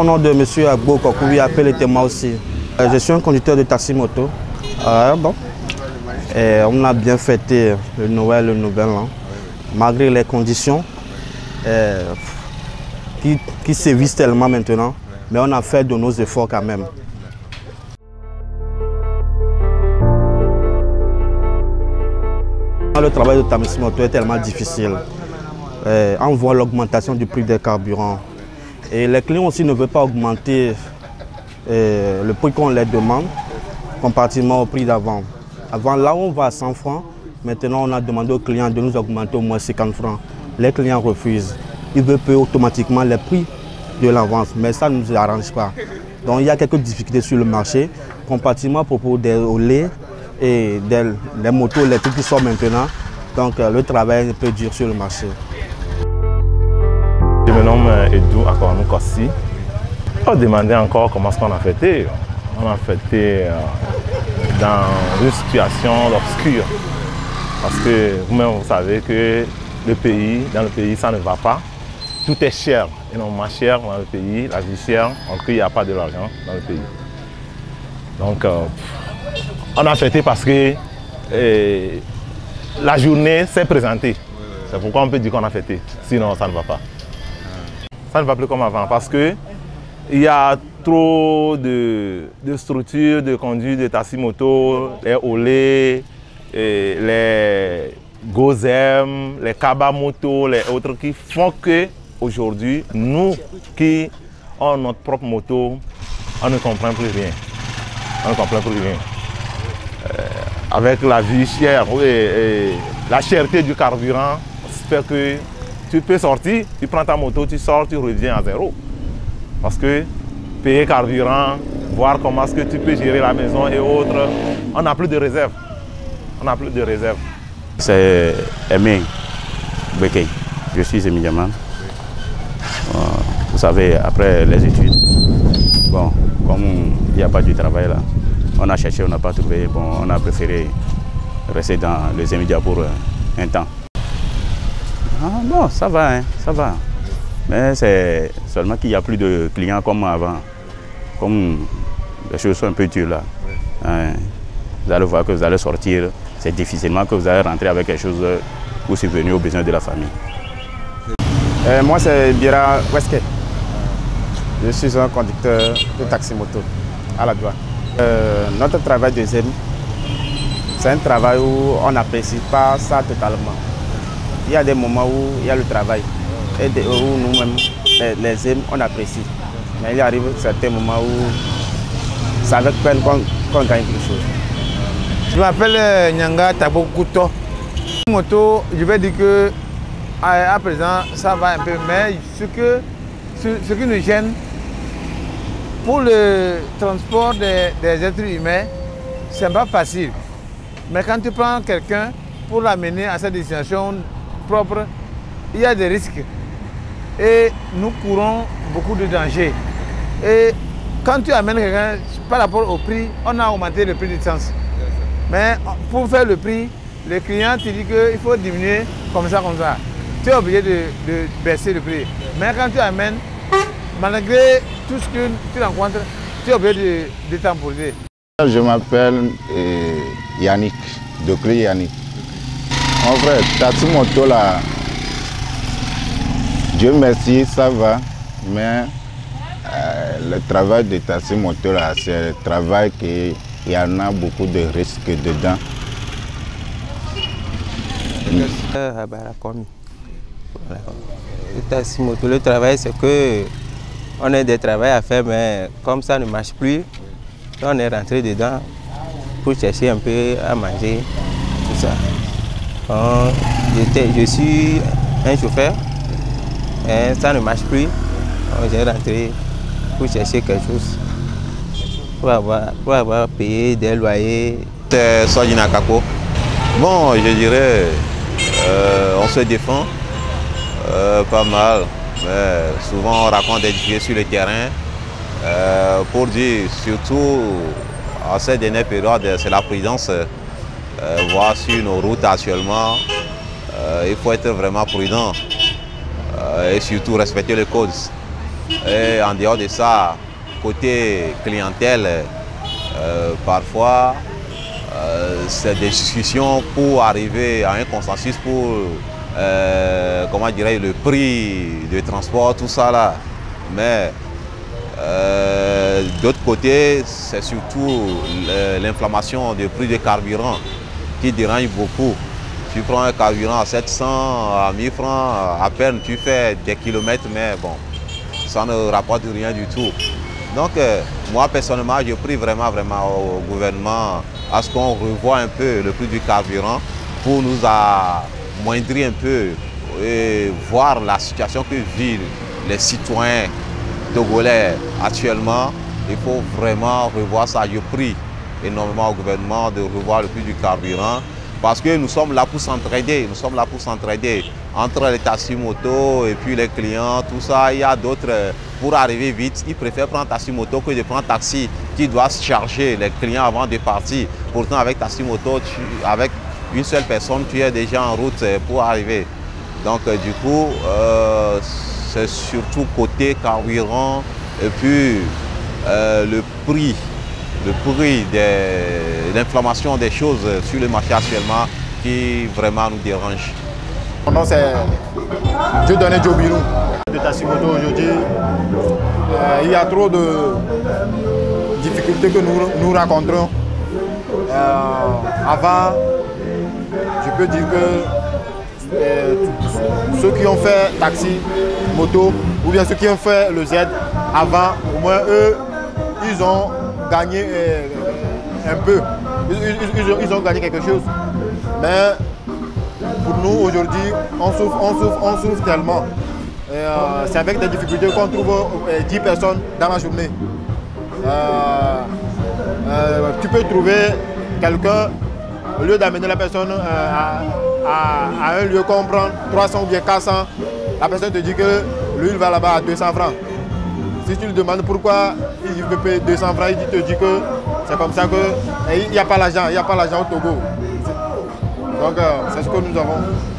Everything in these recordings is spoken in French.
Au nom de M. Agbo Kokoui, appelé Tema aussi. Je suis un conducteur de taxi-moto. Bon. On a bien fêté le Noël, le Nouvel An, malgré les conditions qui sévissent tellement maintenant, mais on a fait de nos efforts quand même. Le travail de taxi-moto est tellement difficile. On voit l'augmentation du prix des carburants. Et les clients aussi ne veulent pas augmenter le prix qu'on leur demande comparativement au prix d'avant. Avant, là on va à 100 francs, maintenant on a demandé aux clients de nous augmenter au moins 50 francs. Les clients refusent. Ils veulent payer automatiquement les prix de l'avance, mais ça ne nous arrange pas. Donc il y a quelques difficultés sur le marché, comparativement à propos des olés et des motos électriques qui sont maintenant. Donc le travail est un peu dur sur le marché. Je me nomme Edou Akornou Kossi. On demandait encore comment est-ce qu'on a fêté. On a fêté dans une situation obscure. Parce que vous-même vous savez que dans le pays ça ne va pas. Tout est cher, énormément cher dans le pays, la vie chère, donc il n'y a pas de l'argent dans le pays. Donc on a fêté parce que la journée s'est présentée. C'est pourquoi on peut dire qu'on a fêté, sinon ça ne va pas. Ça ne va plus comme avant parce que il y a trop de structures de conduite de taxi-moto, les olés, les Gozem, les Kaba-moto, les autres qui font que aujourd'hui, nous qui avons notre propre moto, on ne comprend plus rien. On ne comprend plus rien. Avec la vie chère et la cherté du carburant, fait que tu peux sortir, tu prends ta moto, tu sors, tu reviens à zéro. Parce que payer carburant, voir comment est-ce que tu peux gérer la maison et autres, on n'a plus de réserve. On n'a plus de réserve. C'est Aimé Bekey. Je suis éminemment. Vous savez, après les études, bon, comme il n'y a pas du travail là, on a cherché, on n'a pas trouvé, bon, on a préféré rester dans les immédiats pour un temps. Ah, bon, ça va, hein, ça va. Mais c'est seulement qu'il n'y a plus de clients comme avant. Comme les choses sont un peu dures là. Hein, vous allez voir que vous allez sortir, c'est difficilement que vous allez rentrer avec quelque chose pour subvenir aux besoins de la famille. Moi c'est Bira Weske. Je suis un conducteur de taxi-moto à la douane. Notre travail de ZEM, c'est un travail où on n'apprécie pas ça totalement. Il y a des moments où il y a le travail et où nous-mêmes, les ZEM, on apprécie. Mais il arrive certains moments où c'est avec peine qu'on gagne quelque chose. Je m'appelle Nyanga Tabo Kouto. Moto, je vais dire que à présent ça va un peu, mais ce qui nous gêne pour le transport des êtres humains, c'est pas facile. Mais quand tu prends quelqu'un pour l'amener à sa destination propre, il y a des risques. Et nous courons beaucoup de dangers. Et quand tu amènes quelqu'un, par rapport au prix, on a augmenté le prix de l'essence. Mais pour faire le prix, le client te dit qu'il faut diminuer comme ça, comme ça. Tu es obligé de baisser le prix. Mais quand tu amènes, malgré tout ce que tu rencontres, tu es obligé de t'imposer. Je m'appelle Yannick, Docré Yannick. Mon frère, taxi-moto là, Dieu merci, ça va. Mais le travail de taxi-moto là, c'est un travail qui... Il y en a beaucoup de risques dedans. Le travail, c'est que on a des travaux à faire, mais comme ça ne marche plus, on est rentré dedans pour chercher un peu à manger, tout ça. Je suis un chauffeur, et ça ne marche plus, j'ai rentré pour chercher quelque chose. Pour avoir payé des loyers. C'est Sojina Kako. Bon, je dirais, on se défend pas mal, mais souvent on raconte des difficultés sur le terrain. Pour dire, surtout en cette dernière période, c'est la prudence. Voir sur nos routes actuellement, il faut être vraiment prudent et surtout respecter les codes. Et en dehors de ça, côté clientèle, parfois, c'est des discussions pour arriver à un consensus pour, comment dirais-je, le prix de transport, tout ça là. Mais d'autre côté, c'est surtout l'inflammation du prix des carburants qui dérange beaucoup. Tu prends un carburant à 700, à 1000 francs, à peine tu fais des kilomètres, mais bon, ça ne rapporte rien du tout. Donc, moi personnellement, je prie vraiment au gouvernement à ce qu'on revoie un peu le prix du carburant pour nous amoindrir un peu et voir la situation que vivent les citoyens togolais actuellement. Il faut vraiment revoir ça. Je prie énormément au gouvernement de revoir le prix du carburant parce que nous sommes là pour s'entraider. Nous sommes là pour s'entraider entre les taxis-moto et puis les clients, tout ça. Il y a d'autres, pour arriver vite, ils préfèrent prendre taxi-moto que de prendre taxi qui doit se charger les clients avant de partir. Pourtant, avec taxi-moto, avec une seule personne, tu es déjà en route pour arriver. Donc, du coup, c'est surtout côté carburant et puis le prix de l'inflammation des choses sur le marché actuellement qui vraiment nous dérange. Mon nom c'est Dieudonné Diobilou de Taximoto aujourd'hui. Il y a trop de difficultés que nous rencontrons. Avant, je peux dire que ceux qui ont fait taxi, moto, ou bien ceux qui ont fait le Z, avant, au moins eux, ils ont gagné un peu. Ils ont gagné quelque chose. Mais pour nous, aujourd'hui, on souffre tellement. C'est avec des difficultés qu'on trouve 10 personnes dans la journée. Tu peux trouver quelqu'un, au lieu d'amener la personne à un lieu qu'on prend 300 ou bien 400, la personne te dit que lui, il va là-bas à 200 francs. Si tu lui demandes pourquoi il veut payer 200 francs, il te dit que c'est comme ça qu'il n'y a pas l'argent, au Togo. Donc c'est ce que nous avons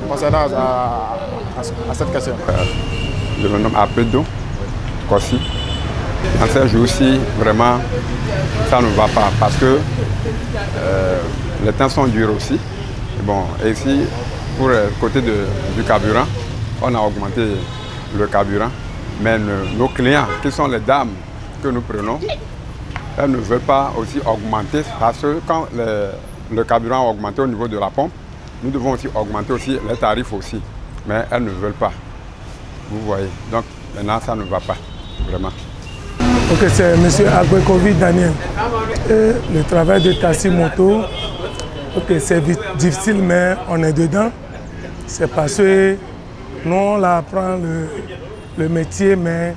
concernant à cette question. Je me nomme Apedo Kossi. En ce jour-ci, vraiment, ça ne va pas parce que les temps sont durs aussi. Bon, et ici, pour le côté du carburant, on a augmenté le carburant. Mais nos clients, qui sont les dames que nous prenons, elles ne veulent pas aussi augmenter parce que quand le carburant a augmenté au niveau de la pompe, nous devons aussi augmenter aussi les tarifs aussi. Mais elles ne veulent pas. Vous voyez. Donc maintenant, ça ne va pas, vraiment. Ok, c'est M. Agbekovi Daniel. Et le travail de taxi-moto, ok, c'est difficile, mais on est dedans. C'est parce que nous, on apprend le métier, mais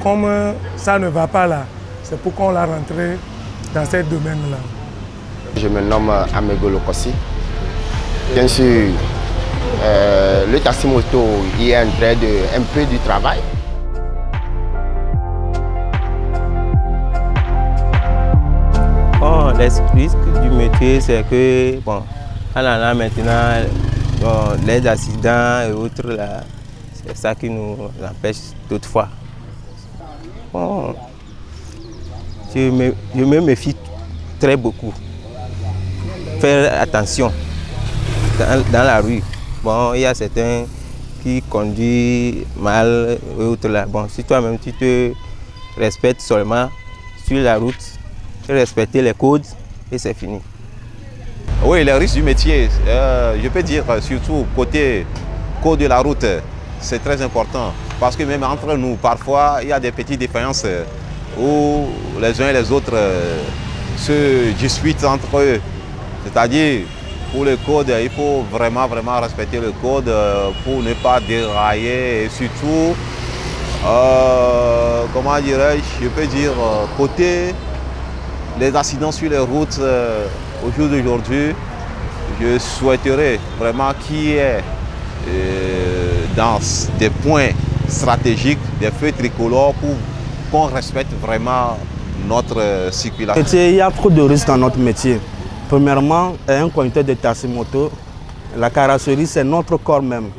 comme ça ne va pas là, c'est pourquoi on l'a rentré dans ce domaine-là. Je me nomme Amegolo Kossi. Bien sûr, le taxi-moto, il est un peu du travail. Bon, les risques du métier, c'est que, bon, on en a maintenant les accidents et autres, là, c'est ça qui nous empêche toutefois. Bon, je me méfie très beaucoup. Faire attention dans la rue. Bon, il y a certains qui conduisent mal et autres là. Bon, si toi-même tu te respectes seulement sur la route, respecter les codes et c'est fini. Oui, les risques du métier, je peux dire surtout côté code de la route, c'est très important. Parce que même entre nous, parfois, il y a des petites défaillances où les uns et les autres se disputent entre eux. C'est-à-dire, pour le code, il faut vraiment respecter le code pour ne pas dérailler et surtout, comment dirais-je, je peux dire, côté les accidents sur les routes au jour d'aujourd'hui, je souhaiterais vraiment qu'il y ait dans des points stratégiques des feux tricolores pour qu'on respecte vraiment notre circulation. Il y a trop de risques dans notre métier. Premièrement, un conducteur de taxi-moto, la carrosserie, c'est notre corps même.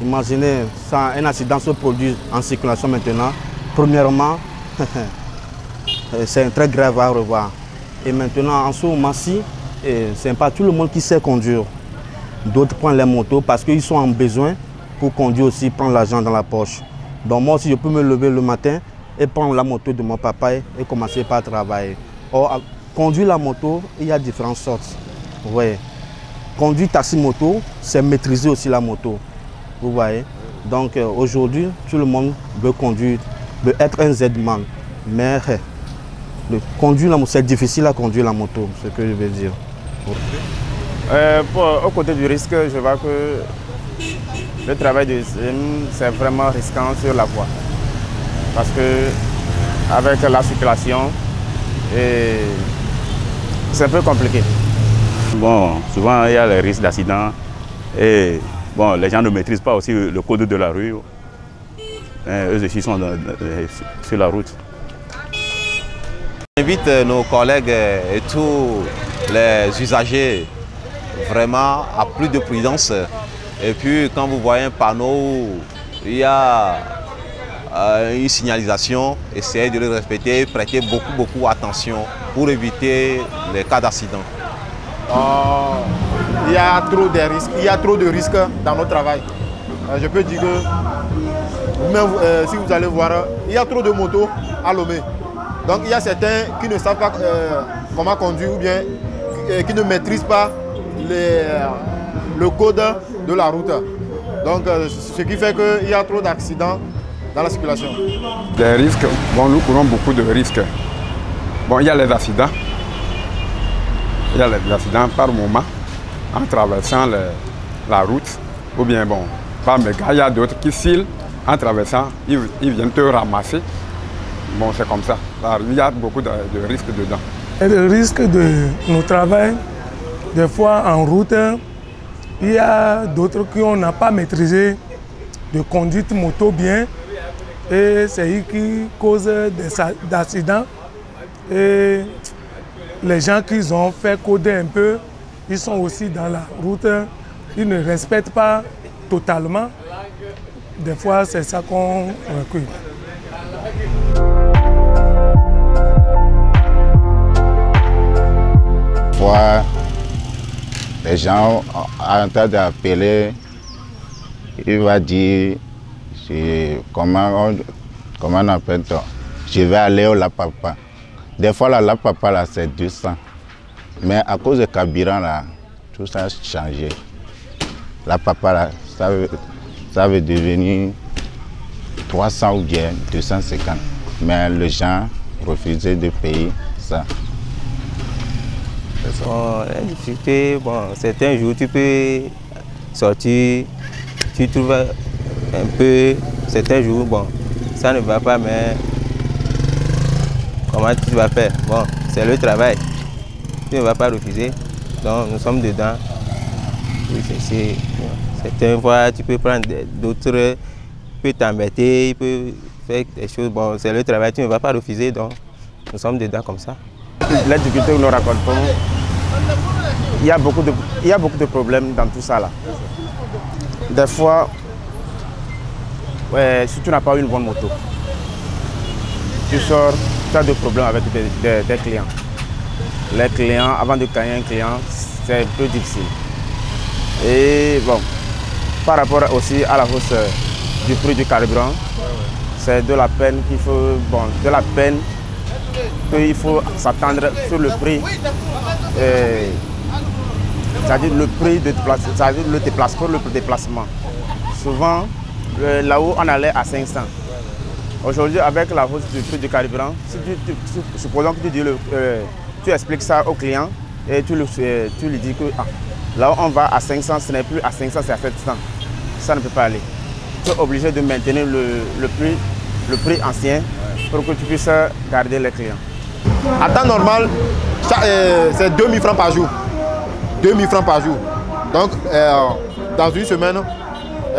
Imaginez, un accident se produit en circulation maintenant, premièrement, c'est un très grave à revoir. Et maintenant, en ce moment-ci, ce n'est pas tout le monde qui sait conduire. D'autres prennent les motos parce qu'ils sont en besoin pour conduire aussi, prendre l'argent dans la poche. Donc moi aussi, je peux me lever le matin et prendre la moto de mon papa et commencer par travailler. Or, conduire la moto, il y a différentes sortes. Ouais. Conduire taxi-moto, c'est maîtriser aussi la moto. Vous voyez? Donc aujourd'hui, tout le monde veut conduire, veut être un Z-man. Mais c'est difficile à conduire la moto, c'est ce que je veux dire. Au côté du risque, je vois que le travail de ZEM, c'est vraiment risquant sur la voie. Parce que avec la circulation, c'est un peu compliqué. Bon, souvent il y a les risques d'accident et bon, les gens ne maîtrisent pas aussi le code de la rue. Eux aussi sont sur la route. J'invite nos collègues et tous les usagers vraiment à plus de prudence. Et puis quand vous voyez un panneau où il y a une signalisation, essayez de le respecter, prêtez beaucoup attention pour éviter les cas d'accident. Il y a trop de risques dans notre travail. Je peux dire que même, si vous allez voir, il y a trop de motos à Lomé. Donc il y a certains qui ne savent pas comment conduire ou bien qui ne maîtrisent pas le code de la route. Donc ce qui fait qu'il y a trop d'accidents dans la circulation. Les risques, bon, nous courons beaucoup de risques. Bon, il y a les accidents. Il y a les accidents par moment en traversant la route. Ou bien bon, par méga, il y a d'autres qui filent en traversant, ils viennent te ramasser. Bon, c'est comme ça. Il y a beaucoup de risques dedans. Le risque de nos travail, des fois en route, il y a d'autres qu'on n'a pas maîtrisé de conduite moto bien. Et c'est eux qui causent des accidents. Et les gens qui ont fait coder un peu, ils sont aussi dans la route. Ils ne respectent pas totalement. Des fois, c'est ça qu'on recule. Fois, les gens en train d'appeler, il va dire comment on appelle ça? Je vais aller au La Papa. Des fois, la Papa, là, c'est 200. Mais à cause du carburant, là, tout ça a changé. La Papa, là, ça veut devenir 300 ou bien 250. Mais les gens refusaient de payer ça. Bon, la difficulté, bon, certains jours, tu peux sortir, tu trouves un peu, certains jours, bon, ça ne va pas, mais comment tu vas faire? Bon, c'est le travail. Tu ne vas pas refuser. Donc, nous sommes dedans. Certaines fois, tu peux prendre d'autres, tu peux t'embêter, tu peux faire des choses. Bon, c'est le travail, tu ne vas pas refuser. Donc, nous sommes dedans comme ça. Les difficultés que nous racontons, il y a beaucoup de problèmes dans tout ça là. Des fois, si tu n'as pas une bonne moto, tu sors, tu as des problèmes avec des clients. Les clients, avant de gagner un client, c'est un peu difficile. Et bon, par rapport aussi à la hausse du prix du carburant, c'est de la peine qu'il faut, bon, de la peine qu'il faut s'attendre sur le prix, c'est-à-dire le prix de déplacement. Souvent, là-haut, on allait à 500. Aujourd'hui, avec la hausse du prix du carburant, supposons que tu expliques ça au client et tu lui dis que là où on va à 500, ce n'est plus à 500, c'est à 700. Ça ne peut pas aller. Tu es obligé de maintenir le prix ancien pour que tu puisses garder les clients. À temps normal, c'est 2000 francs par jour. 2000 francs par jour. Donc, dans une semaine,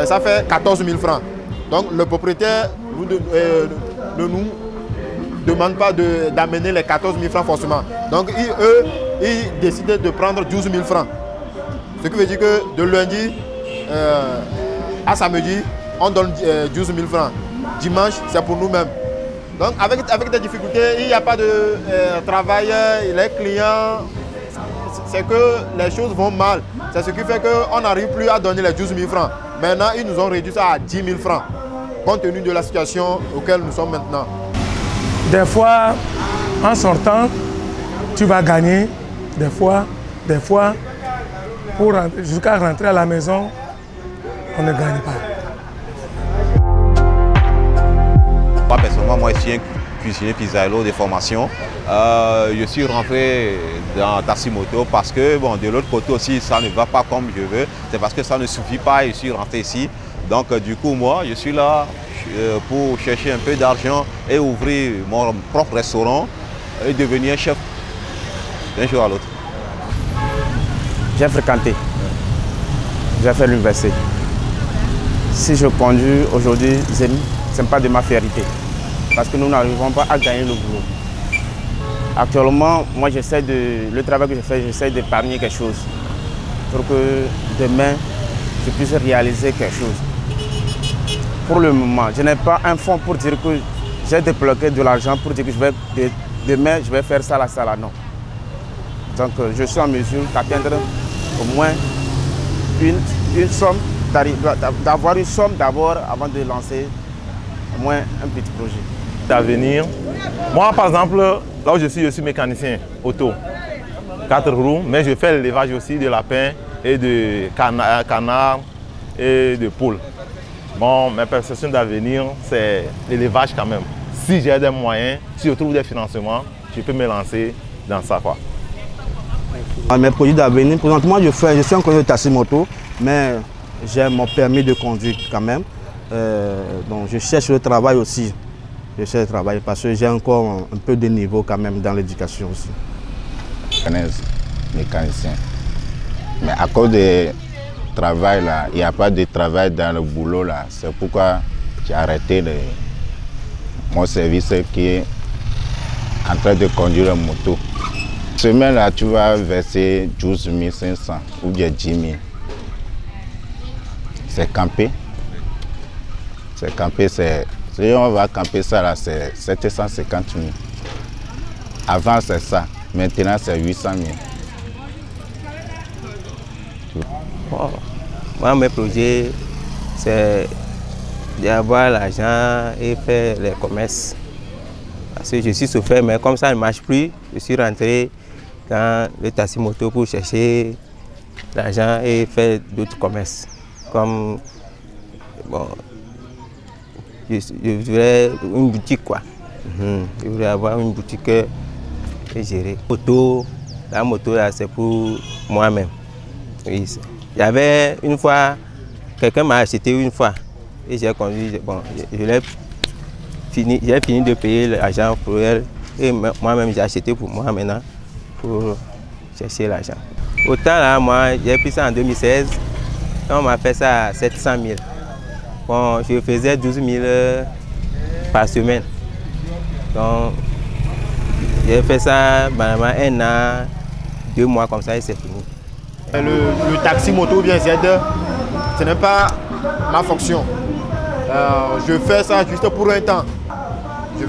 ça fait 14 000 francs. Donc, le propriétaire ne nous demande pas d'amener les 14 000 francs forcément. Donc, eux, ils décident de prendre 12 000 francs. Ce qui veut dire que de lundi à samedi, on donne 12 000 francs. Dimanche, c'est pour nous-mêmes. Donc avec des difficultés, il n'y a pas de travail, les clients, c'est que les choses vont mal. C'est ce qui fait qu'on n'arrive plus à donner les 12 000 francs. Maintenant, ils nous ont réduit ça à 10 000 francs, compte tenu de la situation auquel nous sommes maintenant. Des fois, en sortant, tu vas gagner. Des fois, jusqu'à rentrer à la maison, on ne gagne pas. Moi, personnellement, moi, je suis un cuisinier pizzaïolo de formation. Je suis rentré dans Taximoto parce que, bon, de l'autre côté aussi, ça ne va pas comme je veux. C'est parce que ça ne suffit pas et je suis rentré ici. Donc, du coup, moi, je suis là pour chercher un peu d'argent et ouvrir mon propre restaurant et devenir chef d'un jour à l'autre. J'ai fréquenté. J'ai fait l'université. Si je conduis aujourd'hui, ce n'est pas de ma fierté. Parce que nous n'arrivons pas à gagner le boulot. Actuellement, moi, le travail que je fais, j'essaie d'épargner quelque chose pour que demain, je puisse réaliser quelque chose. Pour le moment, je n'ai pas un fonds pour dire que j'ai débloqué de l'argent pour dire que demain, je vais faire ça, là, non. Donc, je suis en mesure d'atteindre au moins une somme, d'avoir une somme d'abord avant de lancer au moins un petit projet. D'avenir. Moi, par exemple, là où je suis mécanicien auto, 4 roues, mais je fais l'élevage aussi de lapins et de canards et de poules. Bon, mes perceptions d'avenir, c'est l'élevage quand même. Si j'ai des moyens, si je trouve des financements, je peux me lancer dans ça, quoi. Mes projets d'avenir, présentement, je suis en conduite de Taximoto, mais j'ai mon permis de conduire quand même. Donc je cherche le travail aussi. Je cherche le travail parce que j'ai encore un peu de niveau quand même dans l'éducation aussi. Mécanicien. Mais à cause du travail là, il n'y a pas de travail dans le boulot là. C'est pourquoi j'ai arrêté mon service qui est en train de conduire une moto. Semaine là, tu vas verser 12 500 ou bien 10 000. C'est camper. C'est camper, si on va camper ça là, c'est 750 000. Avant c'est ça, maintenant c'est 800 000. Moi, mes projets, c'est d'avoir l'argent et faire les commerces. Parce que je suis chauffeur, mais comme ça ne marche plus, je suis rentré dans le Taximoto pour chercher l'argent et faire d'autres commerces. Comme, bon, je voudrais une boutique, quoi. Je voudrais avoir une boutique et gérer. La moto, là, c'est pour moi-même. Oui, il y avait une fois, quelqu'un m'a acheté une fois et j'ai conduit. Bon, j'ai fini de payer l'argent pour elle et moi-même j'ai acheté pour moi maintenant pour chercher l'argent. Autant là, moi, j'ai pris ça en 2016. On m'a fait ça à 700 000. Bon, je faisais 12 000 par semaine. Donc, j'ai fait ça pendant 1 an, 2 mois comme ça et c'est fini. Le Taximoto bien Z, ce n'est pas ma fonction. Je fais ça juste pour un temps. Je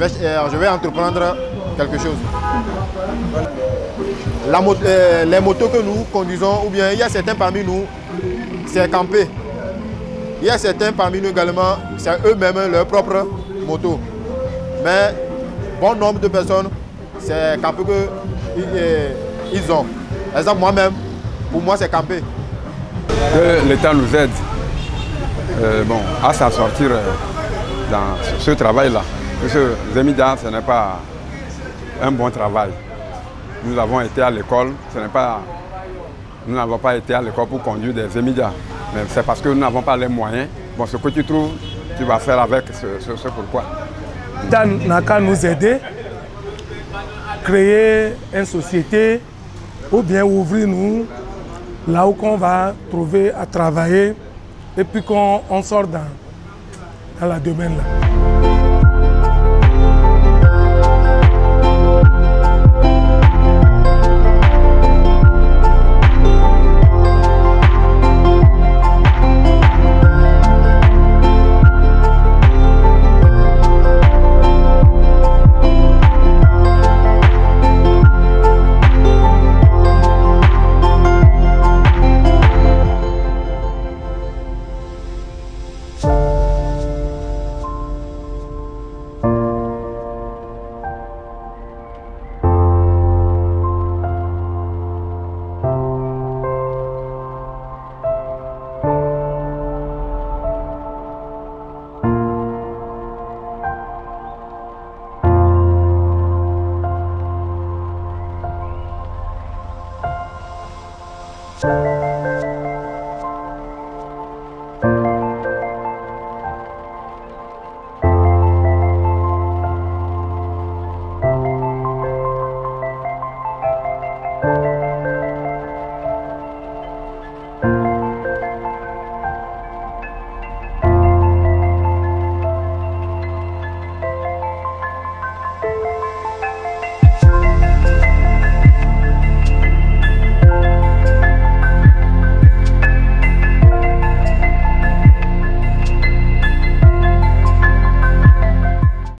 vais entreprendre quelque chose. Les motos que nous conduisons, ou bien il y a certains parmi nous, c'est camper. Il y a certains parmi nous également, c'est eux-mêmes leur propre moto. Mais bon nombre de personnes, c'est camper qu'ils ont. Par exemple, moi-même, pour moi, c'est camper. Que l'État nous aide à s'en sortir dans ce travail-là. Parce que Zemida, ce n'est pas un bon travail. Nous avons été à l'école, nous n'avons pas été à l'école pour conduire des Zemida. Mais c'est parce que nous n'avons pas les moyens. Bon, ce que tu trouves, tu vas faire avec ce pourquoi. L'État n'a qu'à nous aider, créer une société ou bien ouvrir nous là où on va trouver à travailler et puis qu'on sort dans le domaine là.